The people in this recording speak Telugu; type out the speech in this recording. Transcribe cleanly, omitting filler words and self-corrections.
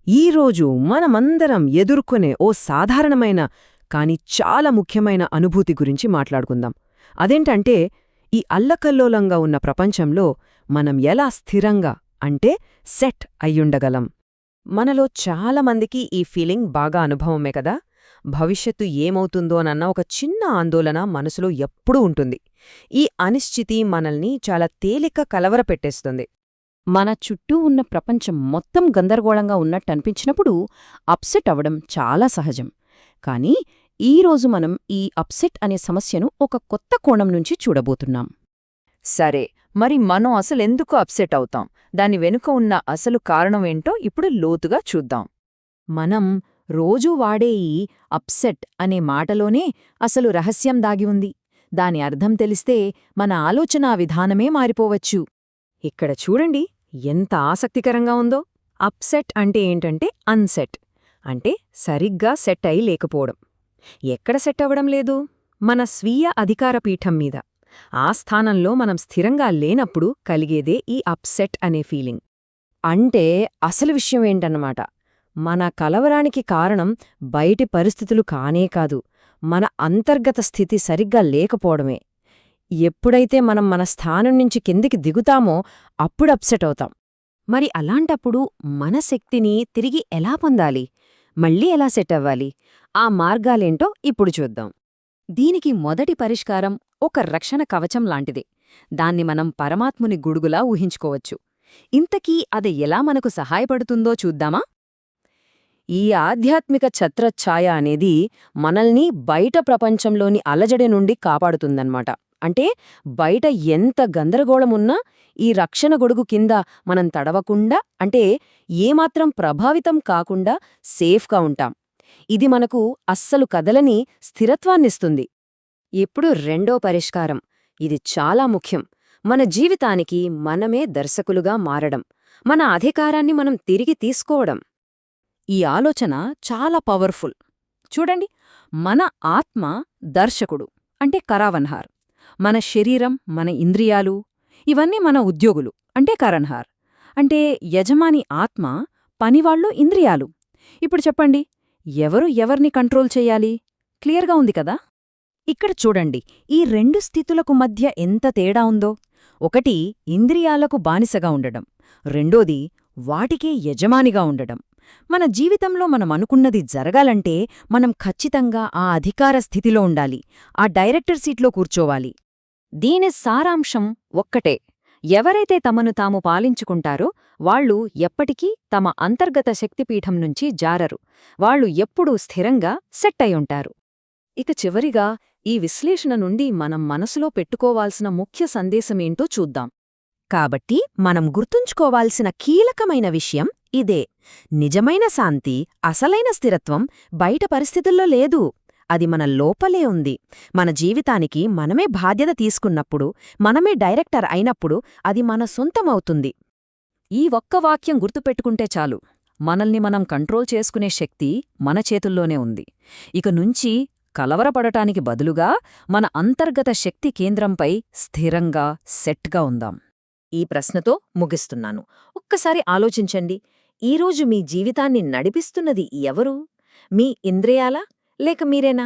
ఈరోజు మనమందరం ఎదుర్కొనే ఓ సాధారణమైన కాని చాలా ముఖ్యమైన అనుభూతి గురించి మాట్లాడుకుందాం. అదేంటంటే, ఈ అల్లకల్లోలంగా ఉన్న ప్రపంచంలో మనం ఎలా స్థిరంగా అంటే సెట్ అయ్యుండగలం. మనలో చాలామందికి ఈ ఫీలింగ్ బాగా అనుభవమే కదా. భవిష్యత్తు ఏమవుతుందోనన్న ఒక చిన్న ఆందోళన మనసులో ఎప్పుడూ ఉంటుంది. ఈ అనిశ్చితి మనల్ని చాలా తేలిక కలవరపెట్టేస్తుంది. మన చుట్టూ ఉన్న ప్రపంచం మొత్తం గందరగోళంగా ఉన్నట్టనిపించినప్పుడు అప్సెట్ అవడం చాలా సహజం. కానీ ఈరోజు మనం ఈ అప్సెట్ అనే సమస్యను ఒక కొత్త కోణం నుంచి చూడబోతున్నాం. సరే, మరి మనం అసలెందుకు అప్సెట్ అవుతాం? దాని వెనుక ఉన్న అసలు కారణమేంటో ఇప్పుడు లోతుగా చూద్దాం. మనం రోజూ వాడే ఈ అప్సెట్ అనే మాటలోనే అసలు రహస్యం దాగి ఉంది. దాని అర్థం తెలిస్తే మన ఆలోచనా విధానమే మారిపోవచ్చు. ఇక్కడ చూడండి ఎంత ఆసక్తికరంగా ఉందో. అప్సెట్ అంటే ఏంటంటే అన్సెట్, అంటే సరిగ్గా సెట్ అయి లేకపోవడం. ఎక్కడ సెట్ అవ్వడం లేదు? మన స్వీయ అధికార పీఠం మీద. ఆ స్థానంలో మనం స్థిరంగా లేనప్పుడు కలిగేదే ఈ అప్సెట్ అనే ఫీలింగ్. అంటే అసలు విషయం ఏంటన్నమాట, మన కలవరానికి కారణం బయటి పరిస్థితులు కానే కాదు, మన అంతర్గత స్థితి సరిగ్గా లేకపోవడమే. ఎప్పుడైతే మనం మన స్థానం నుంచి కిందికి దిగుతామో అప్పుడు అప్సెట్ అవుతాం. మరి అలాంటప్పుడు మన శక్తిని తిరిగి ఎలా పొందాలి? మళ్ళీ ఎలా సెట్ అవ్వాలి? ఆ మార్గాలేంటో ఇప్పుడు చూద్దాం. దీనికి మొదటి పరిష్కారం ఒక రక్షణ కవచం లాంటిదే. దాన్ని మనం పరమాత్ముని గుడుగులా ఊహించుకోవచ్చు. ఇంతకీ అది ఎలా మనకు సహాయపడుతుందో చూద్దామా? ఈ ఆధ్యాత్మిక ఛత్రఛాయ అనేది మనల్ని బయట ప్రపంచంలోని అలజడి నుండి కాపాడుతుందన్నమాట. అంటే బయట ఎంత గందరగోళమున్నా ఈ రక్షణ గొడుగు కింద మనం తడవకుండా, అంటే ఏమాత్రం ప్రభావితం కాకుండా సేఫ్గా ఉంటాం. ఇది మనకు అస్సలు కదలని స్థిరత్వాన్నిస్తుంది. ఇప్పుడు రెండో పరిష్కారం. ఇది చాలా ముఖ్యం. మన జీవితానికి మనమే దర్శకులుగా మారడం, మన అధికారాన్ని మనం తిరిగి తీసుకోవడం. ఈ ఆలోచన చాలా పవర్ఫుల్. చూడండి, మన ఆత్మ దర్శకుడు అంటే కరావన్హార్, మన శరీరం, మన ఇంద్రియాలు, ఇవన్నీ మన ఉద్యోగులు అంటే కరణ్హార్. అంటే యజమాని ఆత్మ, పనివాళ్ళు ఇంద్రియాలు. ఇప్పుడు చెప్పండి, ఎవరు ఎవర్ని కంట్రోల్ చెయ్యాలి? క్లియర్గా ఉంది కదా. ఇక్కడ చూడండి, ఈ రెండు స్థితులకు మధ్య ఎంత తేడా ఉందో. ఒకటి ఇంద్రియాలకు బానిసగా ఉండడం, రెండోది వాటికే యజమానిగా ఉండడం. మన జీవితంలో మనమనుకున్నది జరగాలంటే మనం ఖచ్చితంగా ఆ అధికార స్థితిలో ఉండాలి, ఆ డైరెక్టర్ సీట్లో కూర్చోవాలి. దీని సారాంశం ఒక్కటే: ఎవరైతే తమను తాము పాలించుకుంటారో వాళ్ళు ఎప్పటికీ తమ అంతర్గత శక్తిపీఠం నుంచి జారరు. వాళ్ళు ఎప్పుడూ స్థిరంగా సెట్ అయ్యుంటారు. ఇక చివరిగా ఈ విశ్లేషణ నుండి మనం మనసులో పెట్టుకోవాల్సిన ముఖ్య సందేశమేంటో చూద్దాం. కాబట్టి మనం గుర్తుంచుకోవాల్సిన కీలకమైన విషయం ఇదే: నిజమైన శాంతి, అసలైన స్థిరత్వం బయట పరిస్థితుల్లో లేదు, అది మన లోపలే ఉంది. మన జీవితానికి మనమే బాధ్యత తీసుకున్నప్పుడు, మనమే డైరెక్టర్ అయినప్పుడు అది మన సొంతమవుతుంది. ఈ ఒక్క వాక్యం గుర్తుపెట్టుకుంటే చాలు, మనల్ని మనం కంట్రోల్ చేసుకునే శక్తి మన చేతుల్లోనే ఉంది. ఇక నుంచి కలవరపడటానికి బదులుగా మన అంతర్గత శక్తి కేంద్రంపై స్థిరంగా సెట్గా ఉందాం. ఈ ప్రశ్నతో ముగిస్తున్నాను. ఒక్కసారి ఆలోచించండి, ఈరోజు మీ జీవితాన్ని నడిపిస్తున్నది ఎవరు? మీ ఇంద్రియాలా లేక మీరేనా?